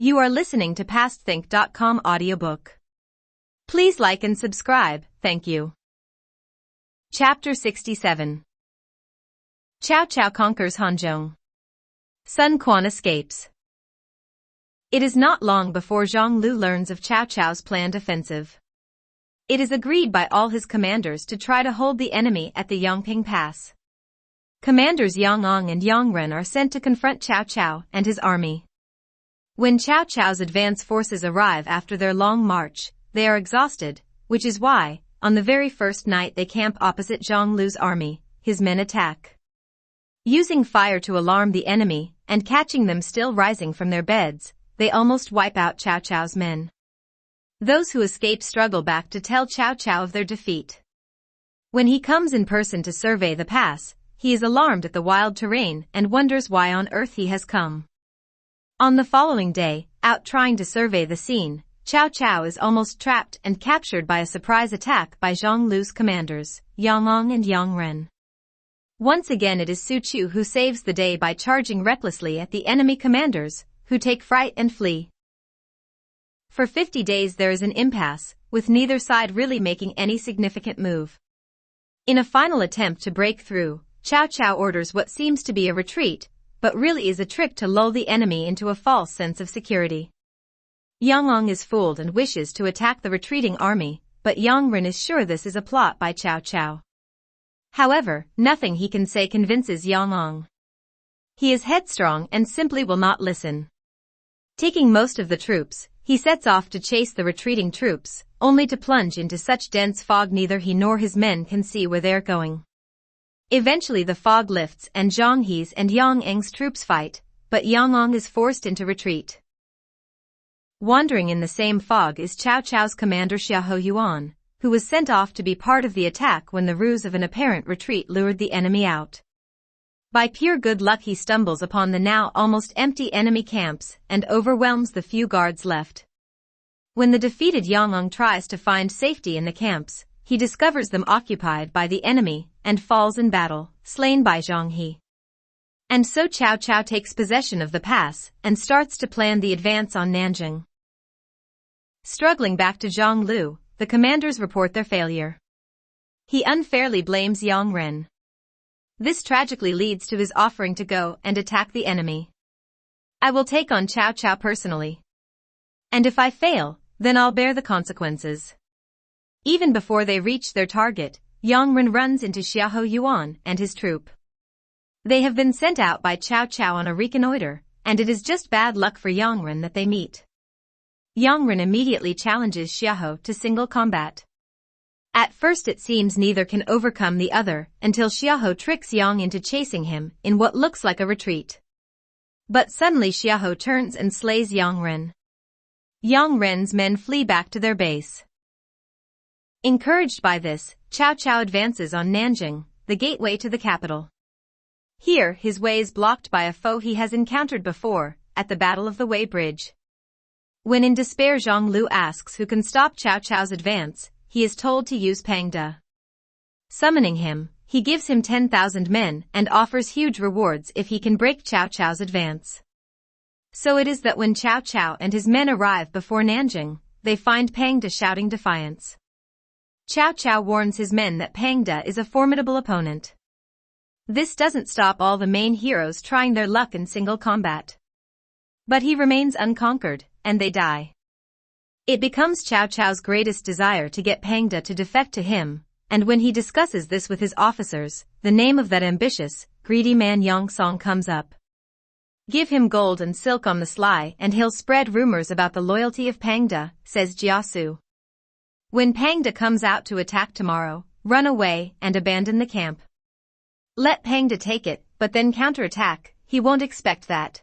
You are listening to PastThink.com audiobook. Please like and subscribe, thank you. Chapter 67. Cao Cao conquers Guanzhong. Sun Quan escapes. It is not long before Zhang Lu learns of Cao Cao's planned offensive. It is agreed by all his commanders to try to hold the enemy at the Yangping Pass. Commanders Yang Ong and Yang Ren are sent to confront Cao Cao and his army. When Cao Cao's advance forces arrive after their long march, they are exhausted, which is why, on the very first night they camp opposite Zhang Lu's army, his men attack. Using fire to alarm the enemy, and catching them still rising from their beds, they almost wipe out Cao Cao's men. Those who escape struggle back to tell Cao Cao of their defeat. When he comes in person to survey the pass, he is alarmed at the wild terrain and wonders why on earth he has come. On the following day, out trying to survey the scene, Cao Cao is almost trapped and captured by a surprise attack by Zhang Lu's commanders, Yang Ong and Yang Ren. Once again it is Su Chu who saves the day by charging recklessly at the enemy commanders, who take fright and flee. For 50 days there is an impasse, with neither side really making any significant move. In a final attempt to break through, Cao Cao orders what seems to be a retreat, but really is a trick to lull the enemy into a false sense of security. Yang Ong is fooled and wishes to attack the retreating army, but Yang Ren is sure this is a plot by Cao Cao. However, nothing he can say convinces Yang Ong. He is headstrong and simply will not listen. Taking most of the troops, he sets off to chase the retreating troops, only to plunge into such dense fog neither he nor his men can see where they are going. Eventually the fog lifts and Zhang He's and Yang Eng's troops fight, but Yang Ong is forced into retreat. Wandering in the same fog is Cao Cao's commander Xiahou Yuan, who was sent off to be part of the attack when the ruse of an apparent retreat lured the enemy out. By pure good luck he stumbles upon the now almost empty enemy camps and overwhelms the few guards left. When the defeated Yang Ong tries to find safety in the camps, he discovers them occupied by the enemy and falls in battle, slain by Zhang He. And so Cao Cao takes possession of the pass and starts to plan the advance on Nanjing. Struggling back to Zhang Lu, the commanders report their failure. He unfairly blames Yang Ren. This tragically leads to his offering to go and attack the enemy. I will take on Cao Cao personally. And if I fail, then I'll bear the consequences. Even before they reach their target, Yang Ren runs into Xiahou Yuan and his troop. They have been sent out by Cao Cao on a reconnoiter, and it is just bad luck for Yang Ren that they meet. Yang Ren immediately challenges Xiahou to single combat. At first it seems neither can overcome the other until Xiahou tricks Yang into chasing him in what looks like a retreat. But suddenly Xiahou turns and slays Yang Ren. Yang Ren's men flee back to their base. Encouraged by this, Cao Cao advances on Nanjing, the gateway to the capital. Here, his way is blocked by a foe he has encountered before, at the Battle of the Wei Bridge. When in despair Zhang Lu asks who can stop Cao Cao's advance, he is told to use Pang De. Summoning him, he gives him 10,000 men and offers huge rewards if he can break Cao Cao's advance. So it is that when Cao Cao and his men arrive before Nanjing, they find Pang De shouting defiance. Cao Cao warns his men that Pang De is a formidable opponent. This doesn't stop all the main heroes trying their luck in single combat. But he remains unconquered, and they die. It becomes Cao Cao's greatest desire to get Pang De to defect to him, and when he discusses this with his officers, the name of that ambitious, greedy man Yang Song comes up. Give him gold and silk on the sly and he'll spread rumors about the loyalty of Pang De, says Jiasu. When Pang De comes out to attack tomorrow, run away and abandon the camp. Let Pang De take it, but then counterattack, he won't expect that.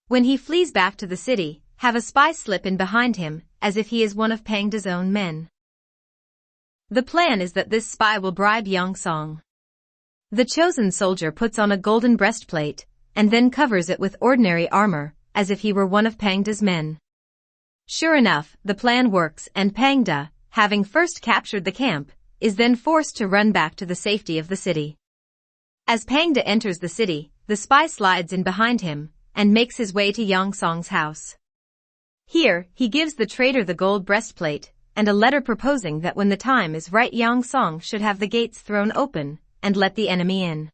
When he flees back to the city, have a spy slip in behind him, as if he is one of Pang De's own men. The plan is that this spy will bribe Yang Song. The chosen soldier puts on a golden breastplate, and then covers it with ordinary armor, as if he were one of Pang De's men. Sure enough, the plan works and Pang De, having first captured the camp, is then forced to run back to the safety of the city. As Pang De enters the city, the spy slides in behind him, and makes his way to Yang Song's house. Here, he gives the traitor the gold breastplate, and a letter proposing that when the time is right Yang Song should have the gates thrown open, and let the enemy in.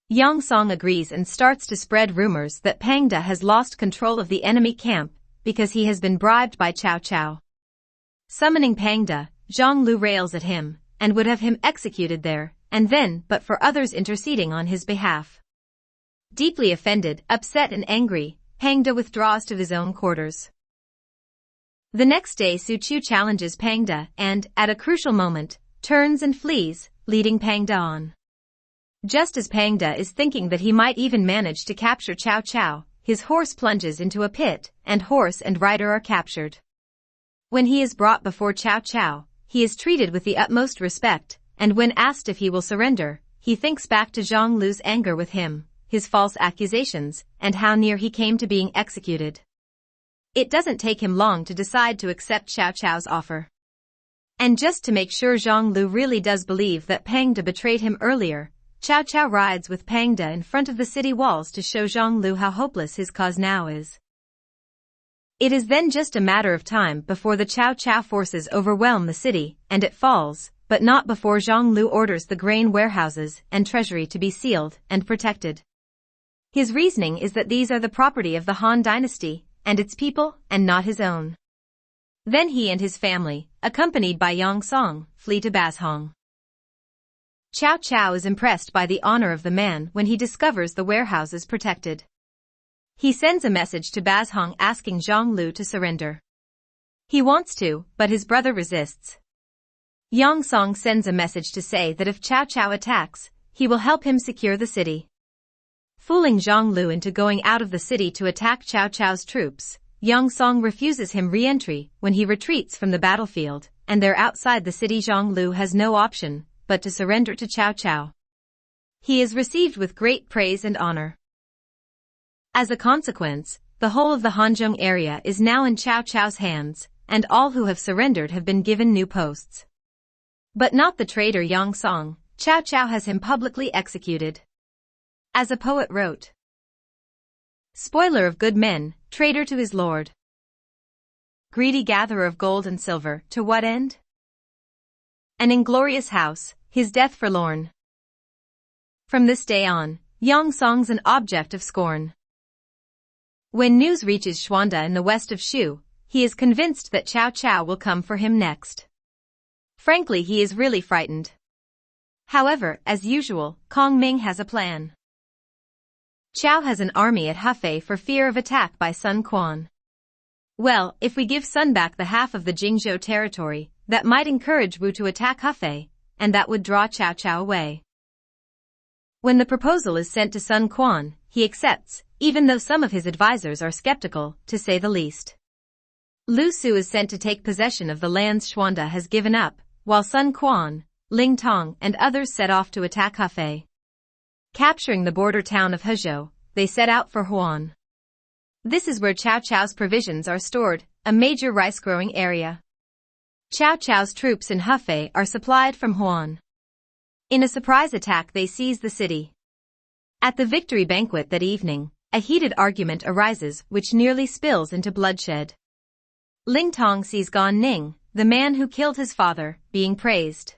Yang Song agrees and starts to spread rumors that Pang De has lost control of the enemy camp, because he has been bribed by Cao Cao. Summoning Pang De, Zhang Lu rails at him, and would have him executed there, and then but for others interceding on his behalf. Deeply offended, upset and angry, Pang De withdraws to his own quarters. The next day Su Chu challenges Pang De and, at a crucial moment, turns and flees, leading Pang De on. Just as Pang De is thinking that he might even manage to capture Cao Cao, his horse plunges into a pit, and horse and rider are captured. When he is brought before Cao Cao, he is treated with the utmost respect, and when asked if he will surrender, he thinks back to Zhang Lu's anger with him, his false accusations, and how near he came to being executed. It doesn't take him long to decide to accept Cao Cao's offer. And just to make sure Zhang Lu really does believe that Pang De betrayed him earlier, Cao Cao rides with Pang De in front of the city walls to show Zhang Lu how hopeless his cause now is. It is then just a matter of time before the Cao Cao forces overwhelm the city, and it falls, but not before Zhang Lu orders the grain warehouses and treasury to be sealed and protected. His reasoning is that these are the property of the Han dynasty, and its people, and not his own. Then he and his family, accompanied by Yang Song, flee to Guanzhong. Cao Cao is impressed by the honor of the man when he discovers the warehouses protected. He sends a message to Guanzhong asking Zhang Lu to surrender. He wants to, but his brother resists. Yang Song sends a message to say that if Cao Cao attacks, he will help him secure the city. Fooling Zhang Lu into going out of the city to attack Cao Cao's troops, Yang Song refuses him re-entry when he retreats from the battlefield, and there outside the city Zhang Lu has no option but to surrender to Cao Cao. He is received with great praise and honor. As a consequence, the whole of the Guanzhong area is now in Cao Cao's hands, and all who have surrendered have been given new posts. But not the traitor Yang Song. Cao Cao has him publicly executed. As a poet wrote, "Spoiler of good men, traitor to his lord. Greedy gatherer of gold and silver, to what end? An inglorious house, his death forlorn." From this day on, Yang Song's an object of scorn. When news reaches Xuanda in the west of Shu, he is convinced that Cao Cao will come for him next. Frankly, he is really frightened. However, as usual, Kong Ming has a plan. Cao has an army at Hefei for fear of attack by Sun Quan. Well, if we give Sun back the half of the Jingzhou territory, that might encourage Wu to attack Hefei, and that would draw Cao Cao away. When the proposal is sent to Sun Quan, he accepts, even though some of his advisors are skeptical, to say the least. Lu Su is sent to take possession of the lands Xuanda has given up, while Sun Quan, Ling Tong and others set off to attack Hefei. Capturing the border town of Hezhou, they set out for Huan. This is where Cao Cao's provisions are stored, a major rice-growing area. Cao Cao's troops in Hefei are supplied from Huan. In a surprise attack they seize the city. At the victory banquet that evening, a heated argument arises which nearly spills into bloodshed. Ling Tong sees Gan Ning, the man who killed his father, being praised.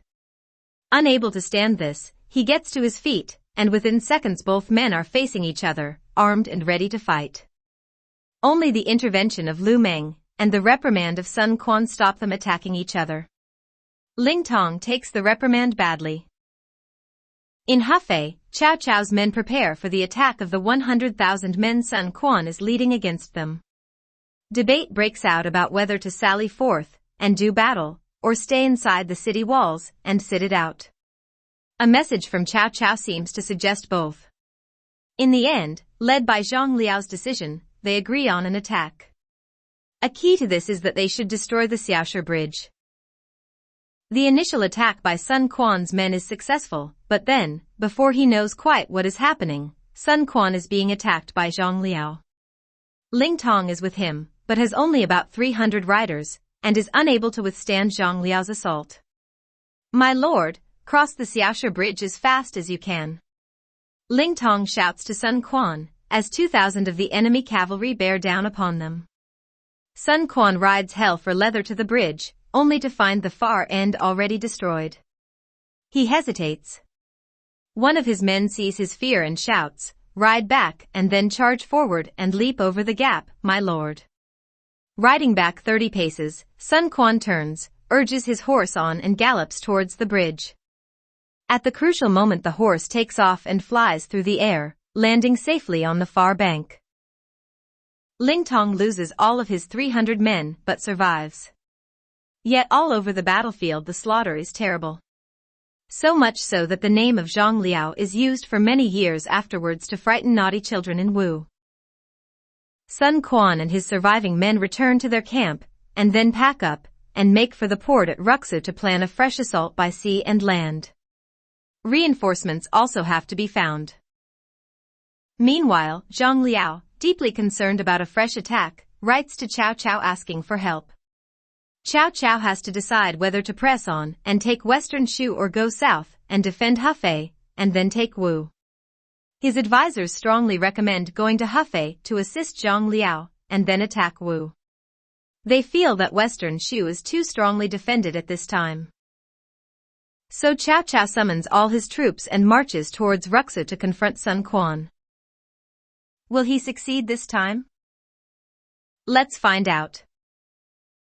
Unable to stand this, he gets to his feet, and within seconds both men are facing each other, armed and ready to fight. Only the intervention of Lu Meng and the reprimand of Sun Quan stop them attacking each other. Ling Tong takes the reprimand badly. In Hefei, Cao Cao's men prepare for the attack of the 100,000 men Sun Quan is leading against them. Debate breaks out about whether to sally forth and do battle, or stay inside the city walls and sit it out. A message from Cao Cao seems to suggest both. In the end, led by Zhang Liao's decision, they agree on an attack. A key to this is that they should destroy the Xiaoshe bridge. The initial attack by Sun Quan's men is successful, but then, before he knows quite what is happening, Sun Quan is being attacked by Zhang Liao. Ling Tong is with him, but has only about 300 riders, and is unable to withstand Zhang Liao's assault. "My lord, cross the Xiaoshe bridge as fast as you can." Ling Tong shouts to Sun Quan, as 2,000 of the enemy cavalry bear down upon them. Sun Quan rides hell for leather to the bridge, only to find the far end already destroyed. He hesitates. One of his men sees his fear and shouts, "Ride back and then charge forward and leap over the gap, my lord." Riding back 30 paces, Sun Quan turns, urges his horse on and gallops towards the bridge. At the crucial moment the horse takes off and flies through the air, landing safely on the far bank. Ling Tong loses all of his 300 men but survives. Yet all over the battlefield the slaughter is terrible. So much so that the name of Zhang Liao is used for many years afterwards to frighten naughty children in Wu. Sun Quan and his surviving men return to their camp, and then pack up, and make for the port at Ruxu to plan a fresh assault by sea and land. Reinforcements also have to be found. Meanwhile, Zhang Liao, deeply concerned about a fresh attack, writes to Cao Cao asking for help. Cao Cao has to decide whether to press on and take Western Shu or go south and defend Hefei, and then take Wu. His advisors strongly recommend going to Hefei to assist Zhang Liao, and then attack Wu. They feel that Western Shu is too strongly defended at this time. So Cao Cao summons all his troops and marches towards Ruxu to confront Sun Quan. Will he succeed this time? Let's find out.